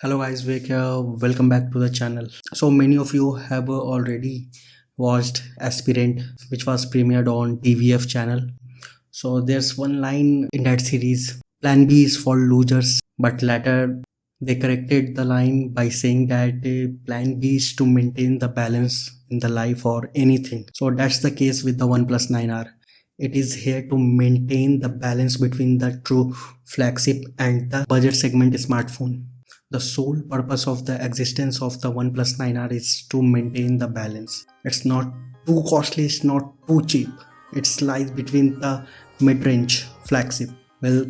Hello guys, Vivek here. Welcome back to the channel. So many of you have already watched Aspirant, which was premiered on TVF channel. So there's one line in that series, Plan B is for losers, but later they corrected the line by saying that Plan B is to maintain the balance in the life or anything. So that's the case with the OnePlus 9R. It is here to maintain the balance between the true flagship and the budget segment smartphone. The sole purpose of the existence of the OnePlus 9R is to maintain the balance. It's not too costly, it's not too cheap. It lies between the mid-range flagship. Well,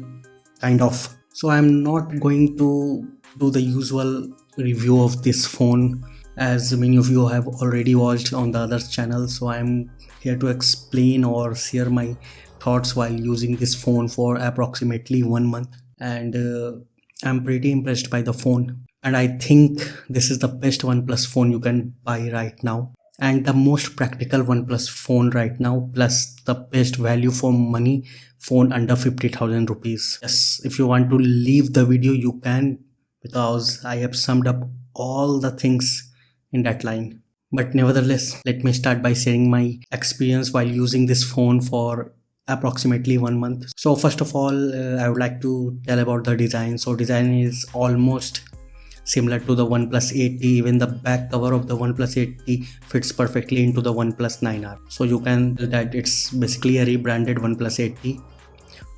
kind of. So I'm not going to do the usual review of this phone as many of you have already watched on the other channel. So I'm here to explain or share my thoughts while using this phone for approximately 1 month. And I'm pretty impressed by the phone, and I think this is the best OnePlus phone you can buy right now, and the most practical OnePlus phone right now, plus the best value for money phone under 50,000 rupees. Yes, if you want to leave the video you can, because I have summed up all the things in that line. But nevertheless, let me start by sharing my experience while using this phone for approximately 1 month. So first of all, I would like to tell about the design. So design is almost similar to the OnePlus 8T. Even the back cover of the OnePlus 8T fits perfectly into the OnePlus 9R. So you can tell that it's basically a rebranded OnePlus 8T,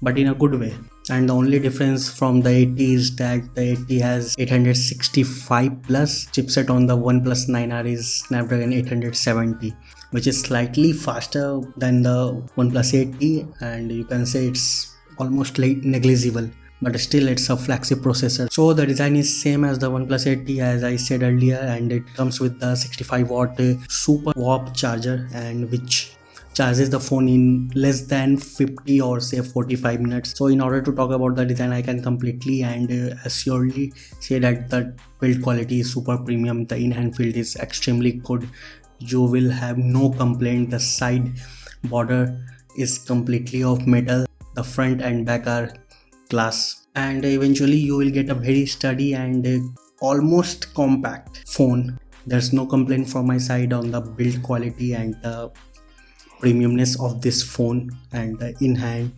but in a good way. And the only difference from the 8T is that the 8T has 865 plus chipset. On the OnePlus 9R is Snapdragon 870, which is slightly faster than the OnePlus 8T, and you can say it's almost like negligible, but still it's a flagship processor. So the design is same as the OnePlus 8T as I said earlier, and it comes with the 65 watt super warp charger, and which charges the phone in less than 50 or say 45 minutes. So in order to talk about the design, I can completely and assuredly say that the build quality is super premium. The in-hand feel is extremely good. You will have no complaint. The side border is completely of metal. The front and back are glass, and eventually you will get a very sturdy and almost compact phone. There's no complaint from my side on the build quality and the premiumness of this phone and the in-hand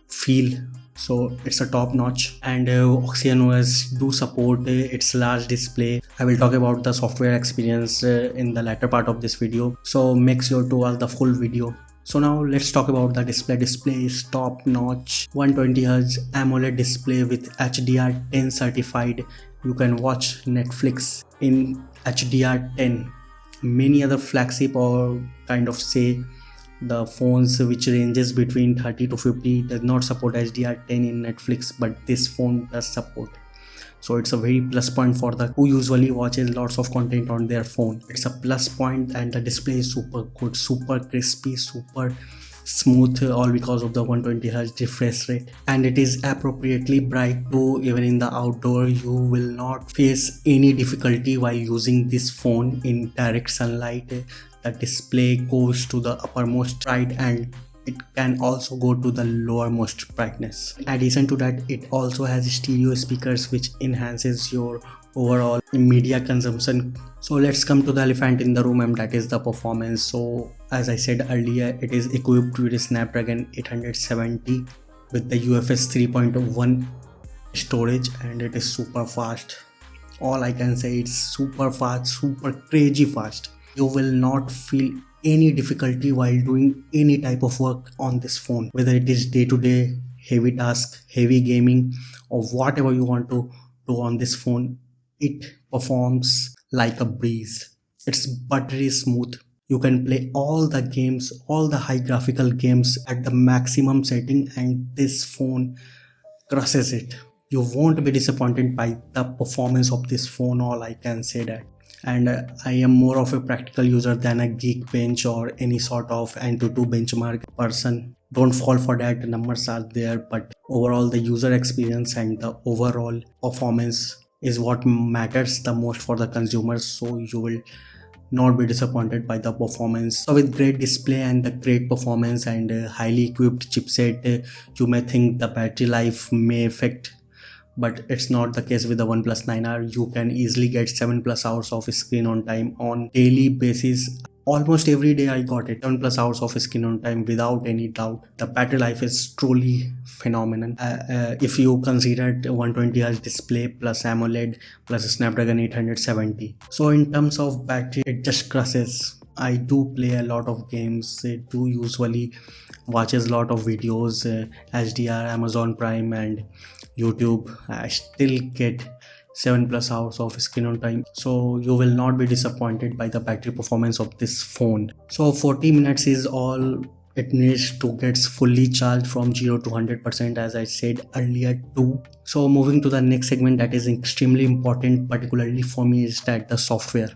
feel. So it's a top notch, and Oxygen OS do support its large display. I will talk about the software experience in the latter part of this video, so make sure to watch the full video. So now let's talk about the display. Display is top notch, 120Hz AMOLED display with HDR10 certified. You can watch Netflix in HDR10. Many other flagship or kind of say the phones which ranges between 30 to 50 does not support HDR10 in Netflix, but this phone does support. So it's a very plus point for the who usually watches lots of content on their phone. It's a plus point, and the display is super good, super crispy, super smooth, all because of the 120Hz refresh rate, and it is appropriately bright too. Even in the outdoor you will not face any difficulty while using this phone in direct sunlight. The display goes to the uppermost bright, and it can also go to the lowermost brightness. In addition to that, it also has stereo speakers which enhances your overall media consumption. So let's come to the elephant in the room, and that is the performance. So as I said earlier, it is equipped with a Snapdragon 870 with the UFS 3.1 storage, and it is super fast. All I can say, it's super fast, super crazy fast. You will not feel any difficulty while doing any type of work on this phone, whether it is day-to-day heavy task, heavy gaming, or whatever you want to do on this phone. It performs like a breeze. It's buttery smooth. You can play all the games, all the high graphical games at the maximum setting, and this phone crushes it. You won't be disappointed by the performance of this phone, all I can say that. And I am more of a practical user than a Geekbench or any sort of Antutu benchmark person. Don't fall for that, the numbers are there, but overall the user experience and the overall performance is what matters the most for the consumers. So you will not be disappointed by the performance. So with great display and the great performance and highly equipped chipset, you may think the battery life may affect but it's not the case with the OnePlus 9R. You can easily get 7 plus hours of screen on time on daily basis. Almost every day I got it 7 plus hours of screen on time without any doubt. The battery life is truly phenomenal. If you consider 120 Hz display plus AMOLED plus Snapdragon 870, so in terms of battery it just crushes. I do play a lot of games. I do usually watches a lot of videos, HDR, Amazon Prime and YouTube. I still get 7 plus hours of screen on time, so you will not be disappointed by the battery performance of this phone. So 40 minutes is all it needs to get fully charged from 0 to 100%, as I said earlier too. So moving to the next segment that is extremely important, particularly for me, is that the software.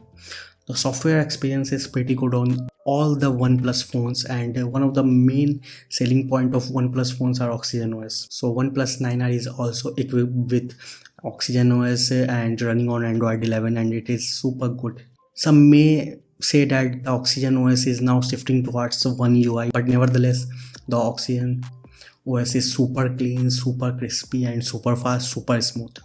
The software experience is pretty good on all the OnePlus phones, and one of the main selling point of OnePlus phones are Oxygen OS. So OnePlus 9R is also equipped with Oxygen OS and running on Android 11, and it is super good. Some may say that the Oxygen OS is now shifting towards One UI, but nevertheless the Oxygen OS is super clean, super crispy and super fast, super smooth.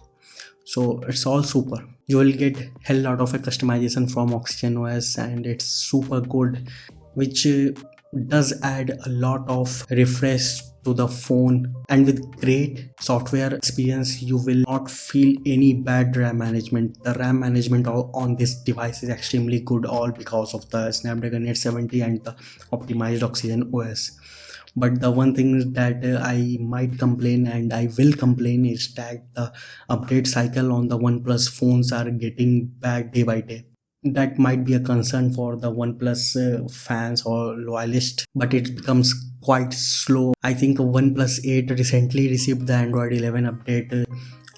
So it's all super. You will get hell lot of a customization from Oxygen OS, and it's super good, which does add a lot of refresh to the phone. And with great software experience, you will not feel any bad RAM management. The RAM management on this device is extremely good, all because of the Snapdragon 870 and the optimized Oxygen OS. But the one thing that I might complain, and I will complain, is that the update cycle on the OnePlus phones are getting bad day by day. That might be a concern for the OnePlus fans or loyalists, but it becomes quite slow. I think OnePlus 8 recently received the Android 11 update,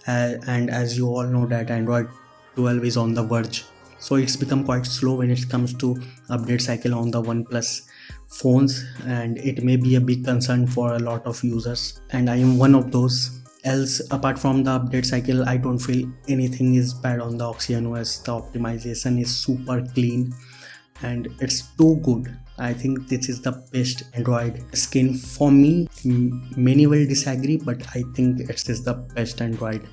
and as you all know that Android 12 is on the verge. So it's become quite slow when it comes to update cycle on the OnePlus phones, and it may be a big concern for a lot of users, and I am one of those. Else, apart from the update cycle, I don't feel anything is bad on the Oxygen OS. The optimization is super clean and it's too good. I think this is the best Android skin for me. Many will disagree, but I think it is the best Android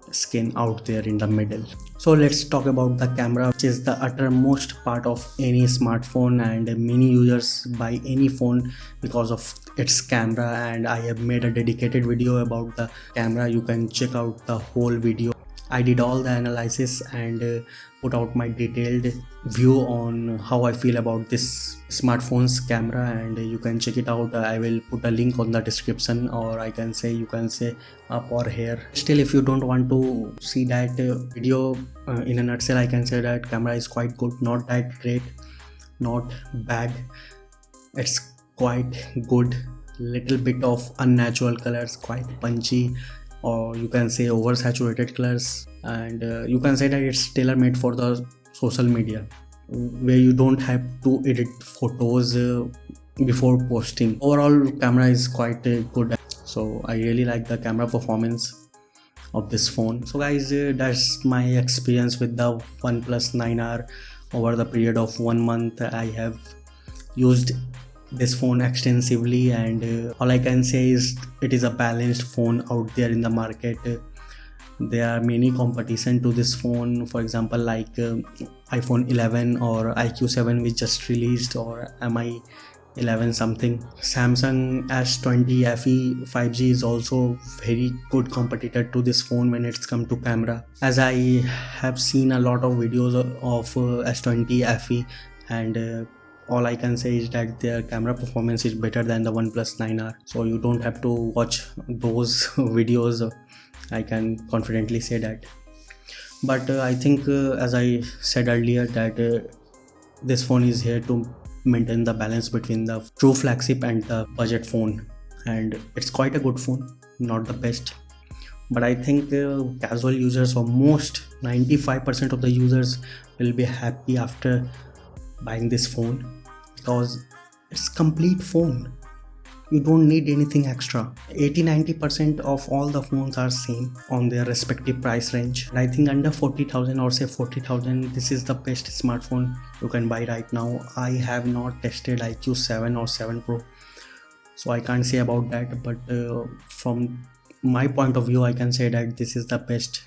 skin out there in the middle. So let's talk about the camera, which is the uttermost part of any smartphone, and many users buy any phone because of its camera, and I have made a dedicated video about the camera. You can check out the whole video. I did all the analysis and put out my detailed view on how I feel about this smartphone's camera, and you can check it out. I will put a link on the description, or I can say you can say up or here. Still, if you don't want to see that video in a nutshell, I can say that camera is quite good, not that great, not bad. It's quite good. Little bit of unnatural colors, quite punchy, or you can say oversaturated colors, and you can say that it's tailor-made for the social media, where you don't have to edit photos before posting. Overall, camera is quite good, so I really like the camera performance of this phone. So guys, that's my experience with the OnePlus 9R. Over the period of 1 month, I have used this phone extensively, and all I can say is it is a balanced phone out there in the market. There are many competition to this phone, for example like iPhone 11 or IQ7 which just released, or MI 11 something. Samsung S20 FE 5G is also very good competitor to this phone when it's come to camera, as I have seen a lot of videos of S20 FE, and all I can say is that their camera performance is better than the OnePlus 9R. So you don't have to watch those videos, I can confidently say that. But I think as I said earlier that this phone is here to maintain the balance between the true flagship and the budget phone, and it's quite a good phone, not the best, but I think casual users, or most 95% of the users, will be happy after buying this phone, because it's complete phone. You don't need anything extra. 80-90% of all the phones are same on their respective price range, and I think under 40,000 or say 40,000, this is the best smartphone you can buy right now. I have not tested IQ7 or 7 Pro, so I can't say about that, but from my point of view, I can say that this is the best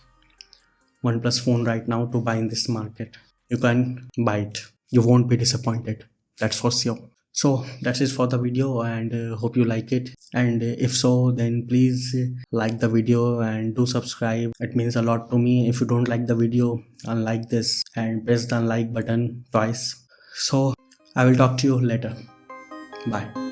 OnePlus phone right now to buy in this market. You can buy it. You won't be disappointed. That's for sure. So that's it for the video, and hope you like it. And if so, then please like the video and do subscribe. It means a lot to me. If you don't like the video, unlike this and press the like button twice. So I will talk to you later. Bye.